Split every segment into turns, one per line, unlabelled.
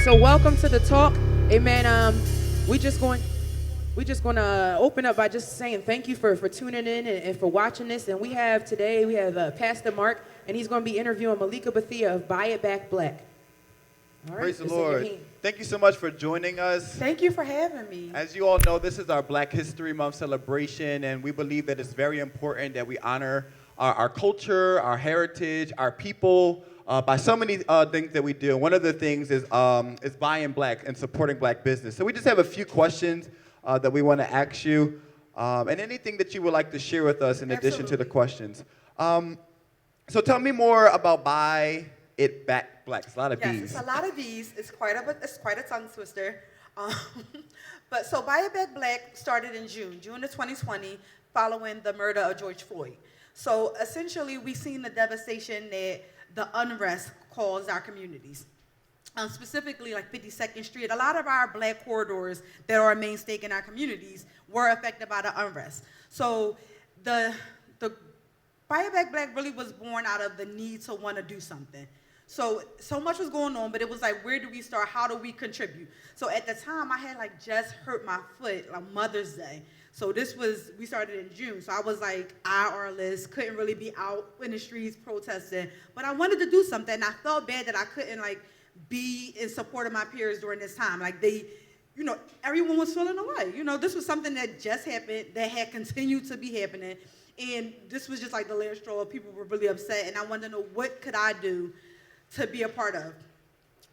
So welcome to the talk. Amen. We just going to open up by just saying thank you for tuning in and for watching this. And we have Pastor Mark, and he's going to be interviewing Malika Bethea of Buy It Back Black. All right,
Praise the Lord. Thank you so much for joining us.
Thank you for having me.
As you all know, this is our Black History Month celebration, and we believe that it's very important that we honor our culture, our heritage, our people, by so many things that we do. One of the things is buying black and supporting black business. So we just have a few questions that we want to ask you, and anything that you would like to share with us in addition to the questions. So tell me more about Buy It Back Black. It's a lot of B's.
Yes, it's a lot of B's. It's quite a tongue twister. But so Buy It Back Black started in June of 2020, following the murder of George Floyd. So essentially, we've seen the devastation that the unrest caused our communities. Specifically, like 52nd Street, a lot of our black corridors that are a mainstay in our communities were affected by the unrest. So the Buy It Back Black really was born out of the need to want to do something. So much was going on, but it was like, where do we start? How do we contribute? So at the time, I had just hurt my foot on Mother's Day. So we started in June. So I was IRless, couldn't really be out in the streets protesting. But I wanted to do something. And I felt bad that I couldn't be in support of my peers during this time. Everyone was feeling away. This was something that just happened, that had continued to be happening. And this was just the last straw. People were really upset. And I wanted to know, what could I do to be a part of?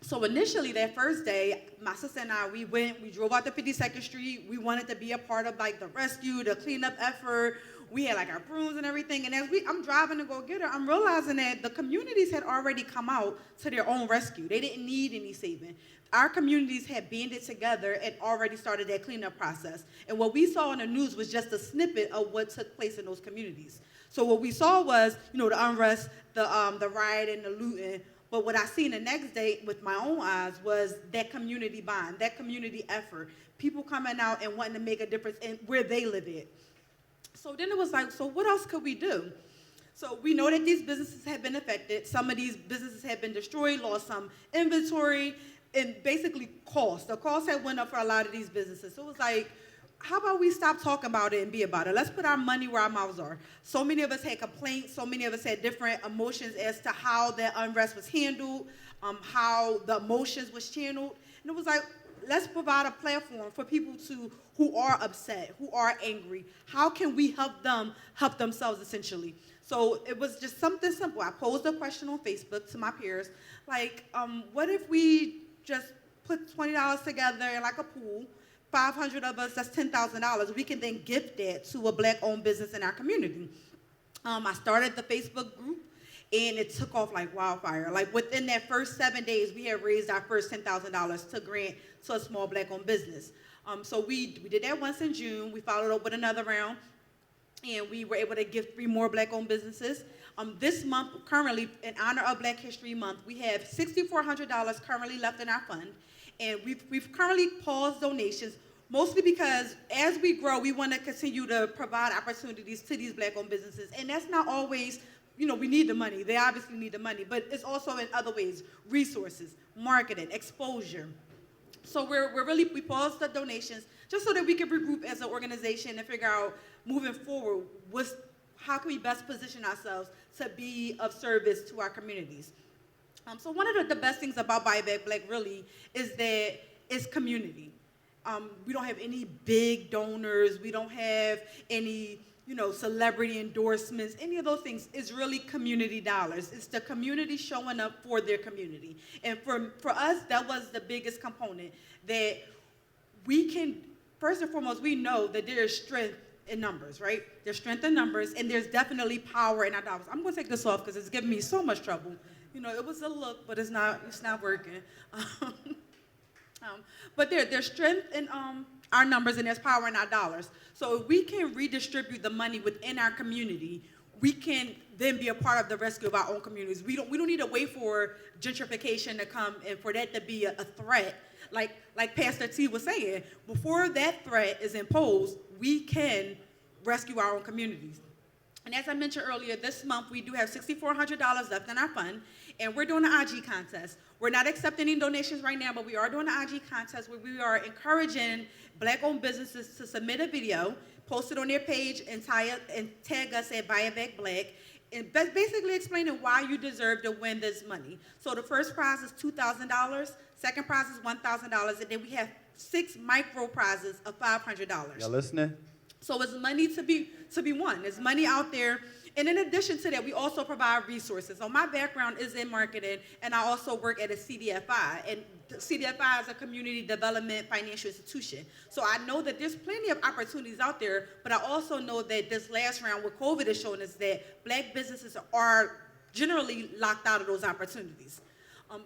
So initially, that first day, my sister and I, we drove out to 52nd Street. We wanted to be a part of the rescue, the cleanup effort. We had our brooms and everything. And as I'm driving to go get her, I'm realizing that the communities had already come out to their own rescue. They didn't need any saving. Our communities had banded together and already started that cleanup process. And what we saw on the news was just a snippet of what took place in those communities. So what we saw was, the unrest, the riot and the looting. But what I seen the next day with my own eyes was that community bond, that community effort, people coming out and wanting to make a difference in where they live at. So then it was so what else could we do? So we know that these businesses have been affected. Some of these businesses have been destroyed, lost some inventory, and basically cost. The cost had went up for a lot of these businesses. So it was how about we stop talking about it and be about it? Let's put our money where our mouths are. So many of us had complaints. So many of us had different emotions as to how that unrest was handled, how the emotions was channeled. And it was let's provide a platform for people who are upset, who are angry. How can we help them help themselves, essentially? So it was just something simple. I posed a question on Facebook to my peers, what if we just put $20 together in a pool? 500 of us, that's $10,000. We can then gift that to a black-owned business in our community. I started the Facebook group, and it took off like wildfire. Within that first 7 days, we had raised our first $10,000 to grant to a small black-owned business. So we did that once in June. We followed up with another round, and we were able to give 3 more black-owned businesses. This month, currently, in honor of Black History Month, we have $6,400 currently left in our fund. And we've currently paused donations, mostly because as we grow, we want to continue to provide opportunities to these black-owned businesses. And that's not always, we need the money. They obviously need the money, but it's also in other ways: resources, marketing, exposure. So we paused the donations just so that we can regroup as an organization and figure out, moving forward, how can we best position ourselves to be of service to our communities. So one of the best things about Buy It Back Black really is that it's community. We don't have any big donors. We don't have any, celebrity endorsements, any of those things. It's really community dollars. It's the community showing up for their community. And for us, that was the biggest component, that we can, first and foremost, we know that there is strength in numbers, right? There's strength in numbers, and there's definitely power in our dollars. I'm going to take this off because it's giving me so much trouble. It was a look, but it's not working. But there's strength in our numbers, and there's power in our dollars. So if we can redistribute the money within our community, we can then be a part of the rescue of our own communities. We don't need to wait for gentrification to come and for that to be a threat. Like Pastor T was saying, before that threat is imposed, we can rescue our own communities. And as I mentioned earlier, this month we do have $6,400 left in our fund, and we're doing an IG contest. We're not accepting any donations right now, but we are doing an IG contest where we are encouraging Black-owned businesses to submit a video, post it on their page, and tag us at Buy It Back Black, and basically explaining why you deserve to win this money. So the first prize is $2,000, second prize is $1,000, and then we have 6 micro prizes of $500.
Y'all listening?
So it's money to be won. There's money out there. And in addition to that, we also provide resources. So my background is in marketing, and I also work at a CDFI. And CDFI is a community development financial institution. So I know that there's plenty of opportunities out there, but I also know that this last round with COVID has shown us that Black businesses are generally locked out of those opportunities.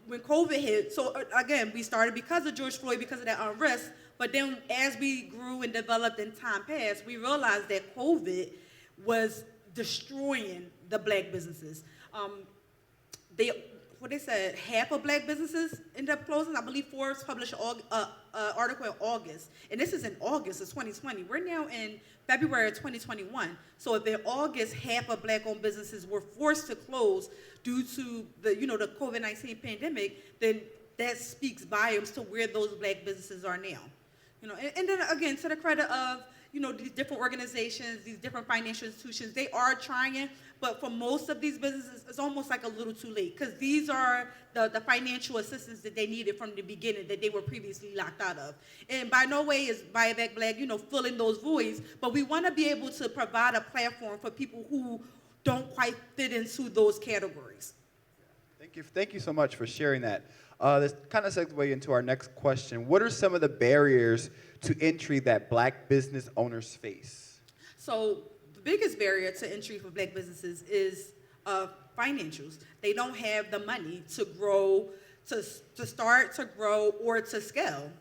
When COVID hit, so again, we started because of George Floyd, because of that unrest, but then as we grew and developed in time past, we realized that COVID was destroying the Black businesses. They said half of Black businesses ended up closing. I believe Forbes published an article in August, and this is in August of 2020. We're now in February of 2021. So if in August half of Black-owned businesses were forced to close due to the COVID-19 pandemic, then that speaks volumes to where those Black businesses are now. And then again, to the credit of these different organizations, these different financial institutions, they are trying, but for most of these businesses, it's almost like a little too late, because these are the financial assistance that they needed from the beginning that they were previously locked out of. And by no way is Buy It Back Black, filling those voids, but we want to be able to provide a platform for people who don't quite fit into those categories.
Thank you so much for sharing that. This kind of segue into our next question. What are some of the barriers to entry that Black business owners face?
So the biggest barrier to entry for Black businesses is financials. They don't have the money to grow, to start, to grow, or to scale.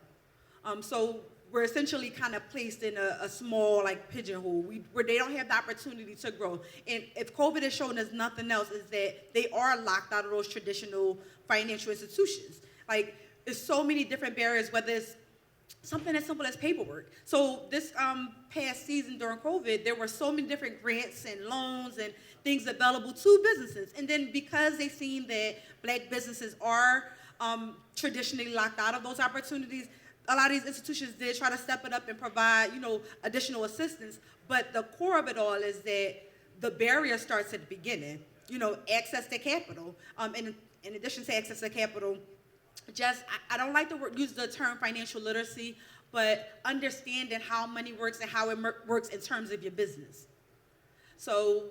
So we're essentially kind of placed in a small pigeonhole where they don't have the opportunity to grow. And if COVID has shown us nothing else, is that they are locked out of those traditional financial institutions. There's so many different barriers, whether it's something as simple as paperwork. So this past season during COVID, there were so many different grants and loans and things available to businesses. And then because they've seen that Black businesses are traditionally locked out of those opportunities, a lot of these institutions did try to step it up and provide, additional assistance. But the core of it all is that the barrier starts at the beginning. Access to capital. In addition to access to capital, I don't like to use the term financial literacy, but understanding how money works and how it works in terms of your business. So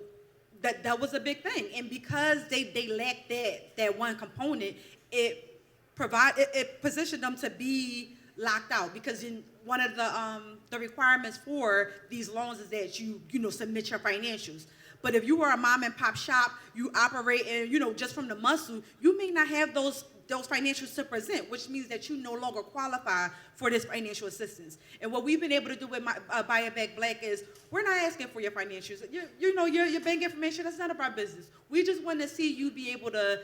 that was a big thing. And because they lacked that one component, it positioned them to be locked out, because one of the requirements for these loans is that you submit your financials. But if you are a mom and pop shop, you operate and just from the muscle, you may not have those financials to present, which means that you no longer qualify for this financial assistance. And what we've been able to do with Buy It Back Black is we're not asking for your financials. Your bank information, that's none of our business. We just want to see you be able to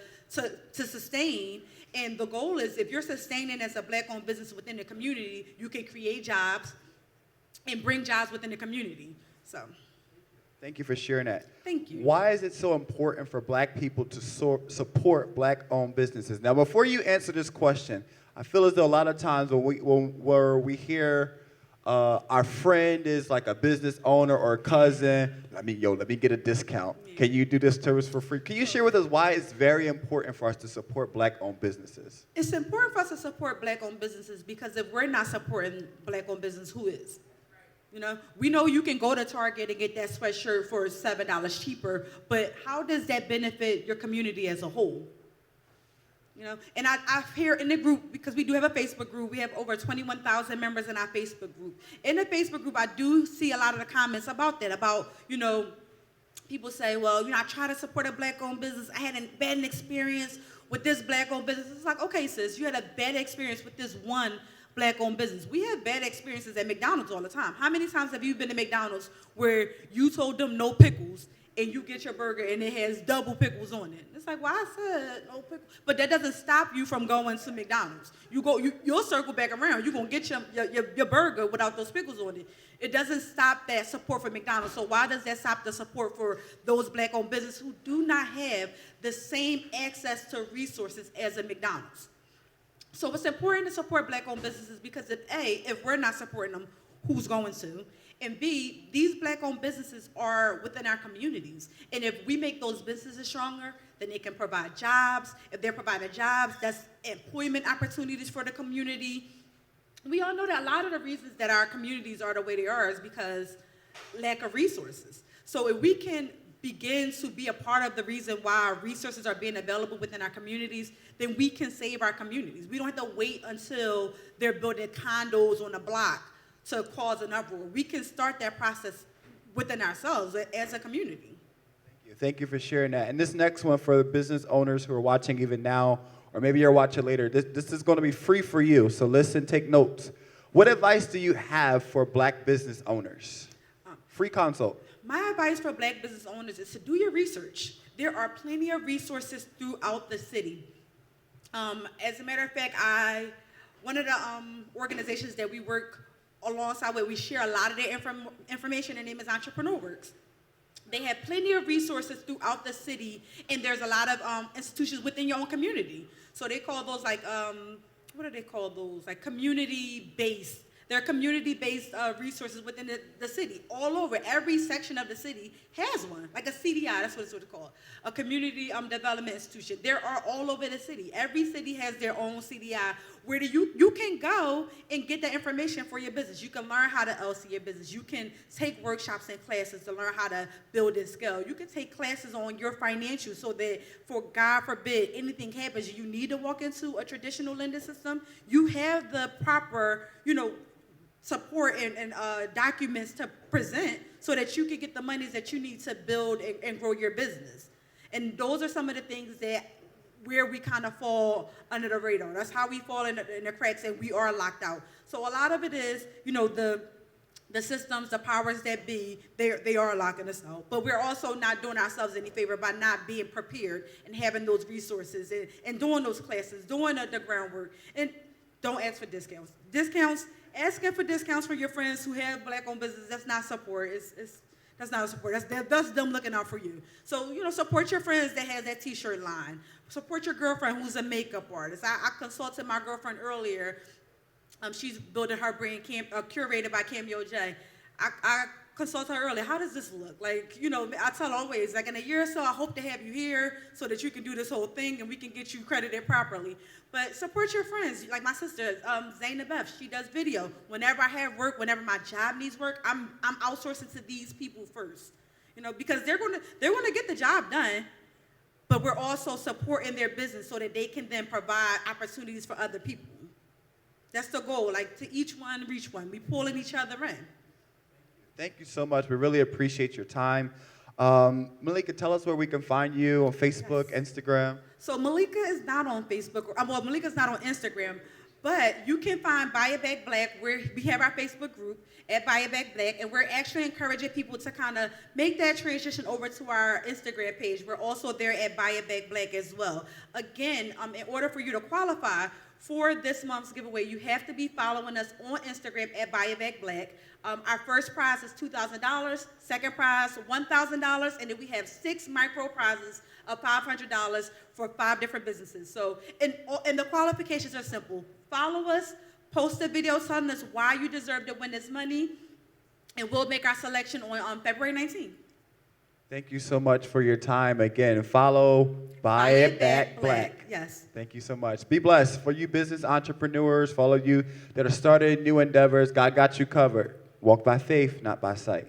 sustain. And the goal is, if you're sustaining as a Black-owned business within the community, you can create jobs and bring jobs within the community. So.
Thank you for sharing that.
Thank you.
Why is it so important for Black people to support Black-owned businesses? Now, before you answer this question, I feel as though a lot of times where we hear our friend is like a business owner or a cousin, let me get a discount. Yeah. Can you do this service for free? Can you share with us why it's very important for us to support Black-owned businesses?
It's important for us to support Black-owned businesses because if we're not supporting Black-owned business, who is? We know you can go to Target and get that sweatshirt for $7 cheaper, but how does that benefit your community as a whole? And I hear in the group, because we do have a Facebook group, we have over 21,000 members in our Facebook group. In the Facebook group, I do see a lot of the comments about that, people say, well, I try to support a Black-owned business. I had a bad experience with this Black-owned business. It's like, okay, sis, you had a bad experience with this one Black-owned business. We have bad experiences at McDonald's all the time. How many times have you been to McDonald's where you told them no pickles and you get your burger and it has double pickles on it. It's like, well, I said no pickles. But that doesn't stop you from going to McDonald's. You'll circle back around. You're going to get your burger without those pickles on it. It doesn't stop that support for McDonald's. So why does that stop the support for those black-owned businesses who do not have the same access to resources as a McDonald's? So it's important to support black-owned businesses because if we're not supporting them, who's going to? And B, these black-owned businesses are within our communities. And if we make those businesses stronger, then they can provide jobs. If they're providing jobs, that's employment opportunities for the community. We all know that a lot of the reasons that our communities are the way they are is because lack of resources. So if we can begin to be a part of the reason why our resources are being available within our communities, then we can save our communities. We don't have to wait until they're building condos on a block to cause an uproar. We can start that process within ourselves as a community.
Thank you for sharing that. And this next one for the business owners who are watching even now, or maybe you're watching later, this is going to be free for you. So listen, take notes. What advice do you have for black business owners? Free consult.
My advice for black business owners is to do your research. There are plenty of resources throughout the city. As a matter of fact, one of the organizations that we work alongside with, we share a lot of their information. Their name is EntrepreneurWorks. They have plenty of resources throughout the city, and there's a lot of institutions within your own community. So they call those like, what do they call those? Like community-based. There are community-based resources within the city. All over, every section of the city has one, like a CDI, that's what it's called, a community development institution. There are all over the city. Every city has their own CDI where you can go and get the information for your business. You can learn how to LC your business. You can take workshops and classes to learn how to build and scale. You can take classes on your financials so that, for God forbid, anything happens, you need to walk into a traditional lending system, you have the proper, support and documents to present so that you can get the monies that you need to build and grow your business. And those are some of the things where we kind of fall under the radar. That's how we fall in the cracks, and we are locked out. So a lot of it is, the systems, the powers that be, they are locking us out. But we're also not doing ourselves any favor by not being prepared and having those resources and doing those classes, doing the groundwork. And don't ask for discounts. Asking for discounts for your friends who have black-owned businesses, that's not support. That's not a support. That's them looking out for you. So, support your friends that has that T-shirt line. Support your girlfriend who's a makeup artist. I consulted my girlfriend earlier. She's building her brand, curated by Cameo J. I consulted her earlier. How does this look? Like, I tell her always, like in a year or so, I hope to have you here so that you can do this whole thing and we can get you credited properly. But support your friends. Like my sister, Zaina Beth, she does video. Whenever I have work, whenever my job needs work, I'm outsourcing to these people first. Because they're gonna get the job done, but we're also supporting their business so that they can then provide opportunities for other people. That's the goal, like to each one, reach one. We pulling each other in.
Thank you so much. We really appreciate your time. Malika, tell us where we can find you on Facebook, yes. Instagram.
So Malika is not on Facebook. Malika's not on Instagram, but you can find Buy It Back Black, where we have our Facebook group at Buy It Back Black, and we're actually encouraging people to kind of make that transition over to our Instagram page. We're also there at Buy It Back Black as well. Again, in order for you to qualify for this month's giveaway, you have to be following us on Instagram at Buy It Back Black. Our first prize is $2,000, second prize $1,000, and then we have 6 micro prizes of $500 for 5 different businesses. So, and the qualifications are simple. Follow us, post a video telling us why you deserve to win this money, and we'll make our selection on February 19th.
Thank you so much for your time. Again, follow Buy It Back Black.
Yes.
Thank you so much. Be blessed. For you business entrepreneurs, for all of you that are starting new endeavors, God got you covered. Walk by faith, not by sight.